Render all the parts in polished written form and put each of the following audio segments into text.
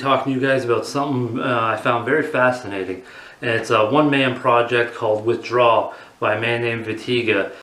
talking to you guys about something I found very fascinating. And it's a one-man project called Withdraw by a man named Vitiga.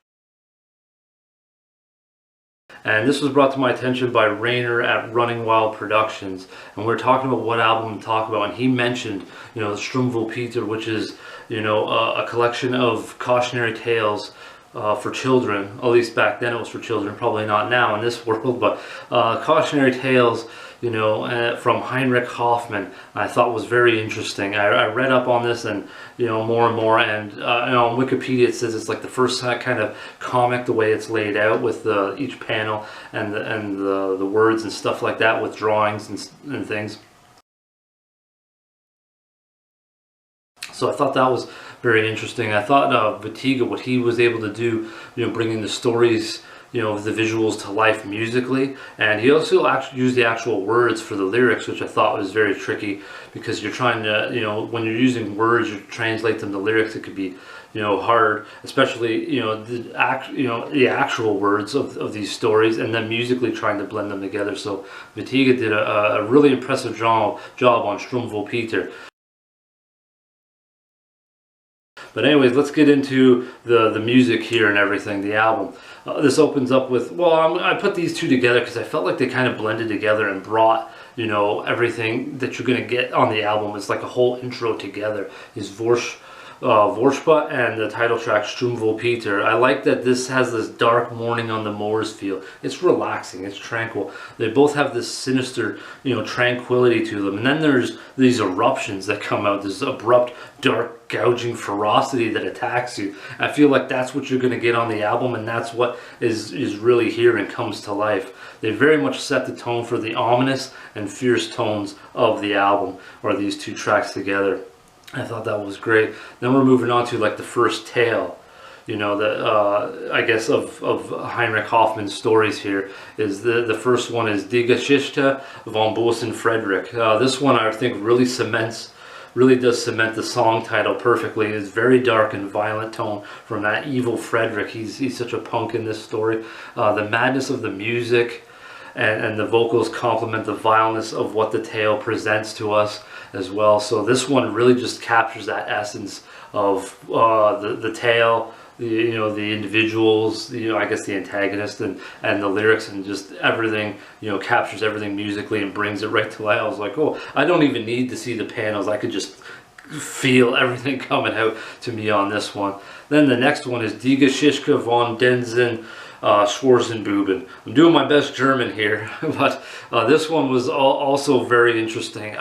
And this was brought to my attention by Rainer at Running Wild Productions. And we're talking about what album to talk about. And he mentioned, the Struwwelpeter, which is, a collection of cautionary tales for children. At least back then it was for children, probably not now in this world, but cautionary tales, from Heinrich Hoffmann. I thought was very interesting. I read up on this and more and more, and on Wikipedia it says it's like the first kind of comic, the way it's laid out with each panel and the words and stuff like that, with drawings and things. So I thought that was very interesting. I thought Vitiga, what he was able to do, bringing the stories, the visuals to life musically, and he also actually used the actual words for the lyrics, which I thought was very tricky, because you're trying to, when you're using words, you translate them to lyrics. It could be, hard, especially, the actual words of these stories, and then musically trying to blend them together. So Vitiga did a really impressive job on Struwwelpeter. But anyways, let's get into the music here and everything, the album. This opens up with, I put these two together because I felt like they kind of blended together and brought, everything that you're going to get on the album. It's like a whole intro together. Is Vorspa and the title track Struwwelpeter. I like that this has this dark morning on the moors feel. It's relaxing, it's tranquil. They both have this sinister, tranquility to them. And then there's these eruptions that come out, this abrupt, dark, gouging ferocity that attacks you. I feel like that's what you're going to get on the album, and that's what is really here and comes to life. They very much set the tone for the ominous and fierce tones of the album, or these two tracks together. I thought that was great. Then we're moving on to like the first tale, I guess of Heinrich Hoffmann's stories here. Is the first one is Die Geschichte von Bosen Friedrich. This one I think really does cement the song title perfectly. It's very dark and violent tone from that evil Friedrich. He's such a punk in this story. The madness of the music and the vocals complement the vileness of what the tale presents to us as well. So this one really just captures that essence of the tale, the individuals, I guess the antagonist and the lyrics, and just everything, captures everything musically and brings it right to life. I was like, oh, I don't even need to see the panels. I could just feel everything coming out to me on this one. Then the next one is Die Geschichte von Denzen Schwarzenbuben. I'm doing my best German here, but this one was also very interesting.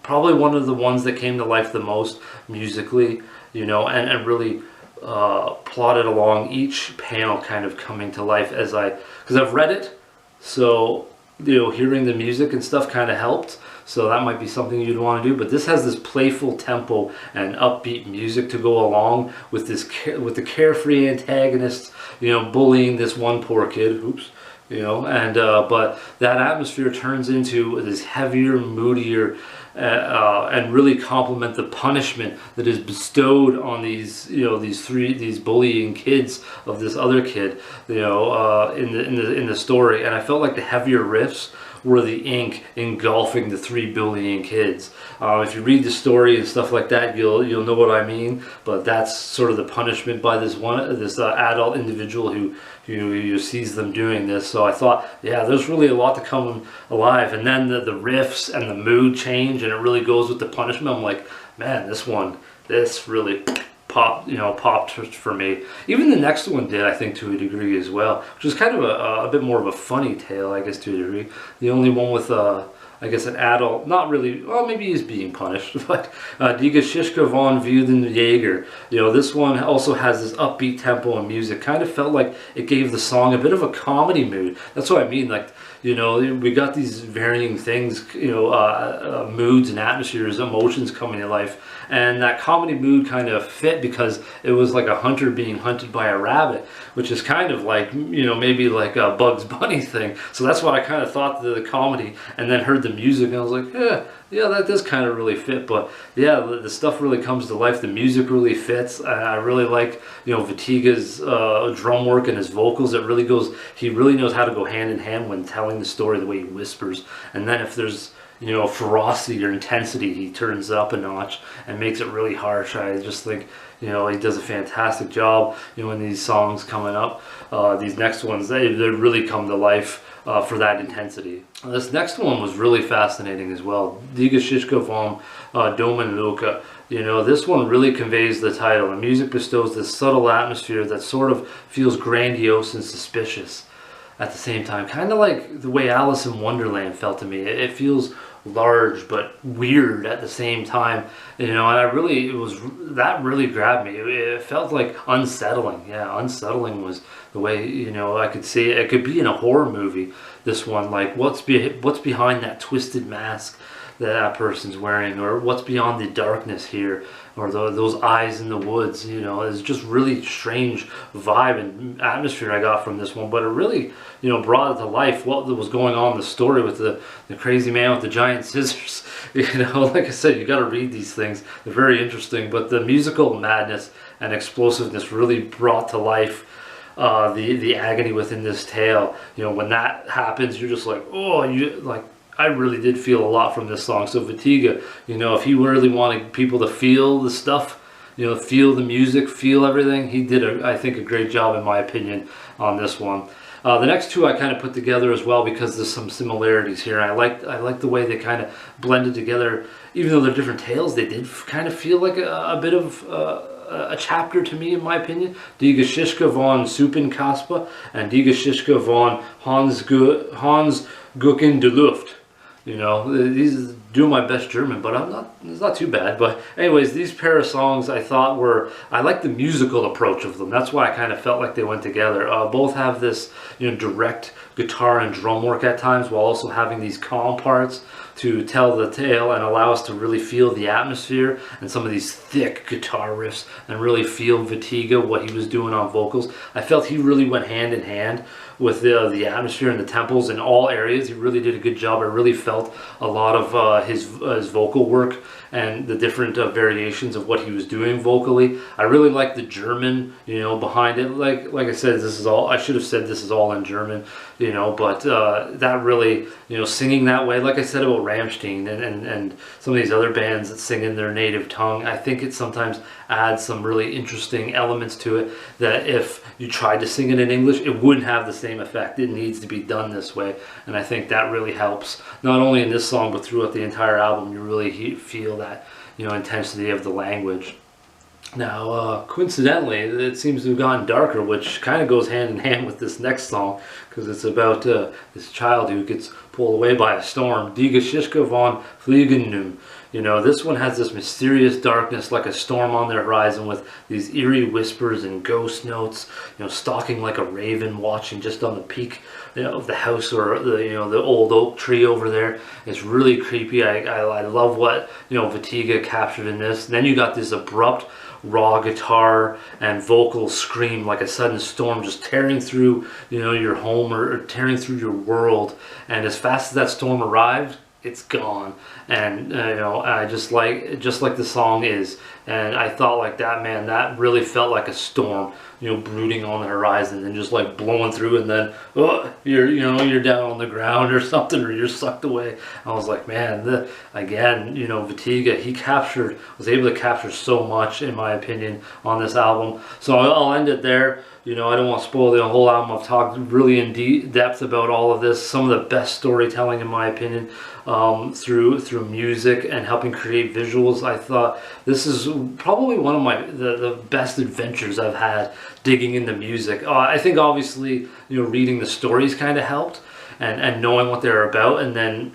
Probably one of the ones that came to life the most musically, and really plotted along each panel, kind of coming to life because I've read it, so hearing the music and stuff kind of helped. So that might be something you'd want to do. But this has this playful tempo and upbeat music to go along with with the carefree antagonist, bullying this one poor kid. Oops. But that atmosphere turns into this heavier, moodier, and really complement the punishment that is bestowed on these bullying kids of this other kid, in the story. And I felt like the heavier riffs were the ink engulfing the three bullying kids. If you read the story and stuff like that, you'll know what I mean. But that's sort of the punishment by this adult individual who sees them doing this. So I thought, yeah, there's really a lot to come alive. And then the riffs and the mood change, and it really goes with the punishment. I'm like, man, this really popped for me. Even the next one did, I think, to a degree as well, which is kind of a bit more of a funny tale, I guess, to a degree. The only one with I guess an adult, not really, well, maybe he's being punished, but Die Geschichte von Wilden Jäger. This one also has this upbeat tempo and music. Kind of felt like it gave the song a bit of a comedy mood. That's what I mean, like, we got these varying things, moods and atmospheres, emotions coming to life. And that comedy mood kind of fit because it was like a hunter being hunted by a rabbit, which is kind of like, maybe like a Bugs Bunny thing. So that's what I kind of thought, the comedy, and then heard the music and I was like, yeah, that does kind of really fit. But yeah, the stuff really comes to life. The music really fits. I really like, Vitiga's drum work and his vocals. He really knows how to go hand in hand when telling the story, the way he whispers. And then if there's you know, ferocity or intensity. He turns it up a notch and makes it really harsh. I just think, you know, he does a fantastic job, you know, in these songs coming up. These next ones, they really come to life for that intensity. This next one was really fascinating as well. Die Geschichte vom Domen Luca. You know, this one really conveys the title. The music bestows this subtle atmosphere that sort of feels grandiose and suspicious at the same time. Kind of like the way Alice in Wonderland felt to me. It feels large but weird at the same time, you know, and that really grabbed me. It felt like unsettling. Yeah, unsettling was the way, you know, I could see it. It could be in a horror movie, this one, like what's behind that twisted mask that person's wearing, or what's beyond the darkness here, or those eyes in the woods. You know, it's just really strange vibe and atmosphere I got from this one, but it really, you know, brought it to life what was going on in the story with the crazy man with the giant scissors. You know, like I said, you got to read these things. They're very interesting, but the musical madness and explosiveness really brought to life the agony within this tale. You know, when that happens, you're just like, oh, I really did feel a lot from this song. So Wettige, you know, if he really wanted people to feel the stuff, you know, feel the music, feel everything, he did, I think, a great job, in my opinion, on this one. The next two I kind of put together as well because there's some similarities here. I like the way they kind of blended together. Even though they're different tales, they did kind of feel like a bit of a chapter to me, in my opinion. Die Geschichte von Suppenkasper and Die Geschichte von Hans Gucken de Luft. You know, these do my best German, but it's not too bad. But anyways, these pair of songs I thought I like the musical approach of them. That's why I kind of felt like they went together. Both have this, you know, direct guitar and drum work at times, while also having these calm parts to tell the tale and allow us to really feel the atmosphere and some of these thick guitar riffs and really feel Wettige, what he was doing on vocals. I felt he really went hand in hand with the atmosphere and the tempos in all areas. He really did a good job. I really felt a lot of his vocal work and the different variations of what he was doing vocally. I really like the German, you know, behind it. Like I said, I should have said this is all in German, you know, but that really, you know, singing that way, like I said about Rammstein and some of these other bands that sing in their native tongue, I think it sometimes adds some really interesting elements to it that if you tried to sing it in English, it wouldn't have the same effect. It needs to be done this way, and I think that really helps, not only in this song but throughout the entire album. You really feel that, you know, intensity of the language. Now, coincidentally, it seems to have gotten darker, which kind of goes hand in hand with this next song, because it's about this child who gets pulled away by a storm. Die Geschichte von Fliegenden. You know, this one has this mysterious darkness, like a storm on the horizon, with these eerie whispers and ghost notes. You know, stalking like a raven, watching just on the peak, you know, of the house, or the old oak tree over there. It's really creepy. I love what, you know, Wettige captured in this. And then you got this abrupt, raw guitar and vocal scream, like a sudden storm just tearing through, you know, your home, or tearing through your world. And as fast as that storm arrived, it's gone. And you know, I just like the song is, and I thought, like, that, man, that really felt like a storm, you know, brooding on the horizon and just like blowing through, and then you're down on the ground or something, or you're sucked away. I was like, man, again, you know, Wettige, was able to capture so much, in my opinion, on this album. So I'll end it there. You know, I don't want to spoil the whole album. I've talked really in depth about all of this. Some of the best storytelling, in my opinion, through music and helping create visuals. I thought this is probably one of the best adventures I've had digging into music. I think obviously, you know, reading the stories kind of helped, and knowing what they're about, and then,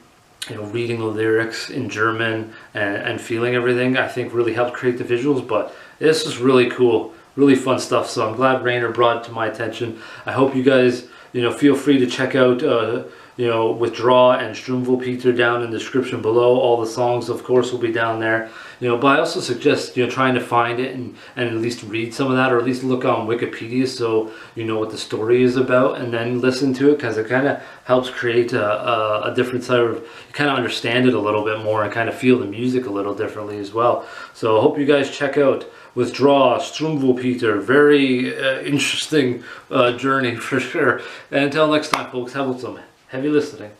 you know, reading the lyrics in German and feeling everything, I think really helped create the visuals. But this is really cool. Really fun stuff. So I'm glad Rainer brought it to my attention. I hope you guys, you know, feel free to check out, you know, Withdraw and Struwwelpeter down in the description below. All the songs, of course, will be down there. You know, but I also suggest, you know, trying to find it and at least read some of that, or at least look on Wikipedia so you know what the story is about, and then listen to it, because it kind of helps create a different side of, you kind of understand it a little bit more and kind of feel the music a little differently as well. So I hope you guys check out Withdraw, Struwwelpeter. Very interesting journey for sure. And until next time, folks, have some heavy listening.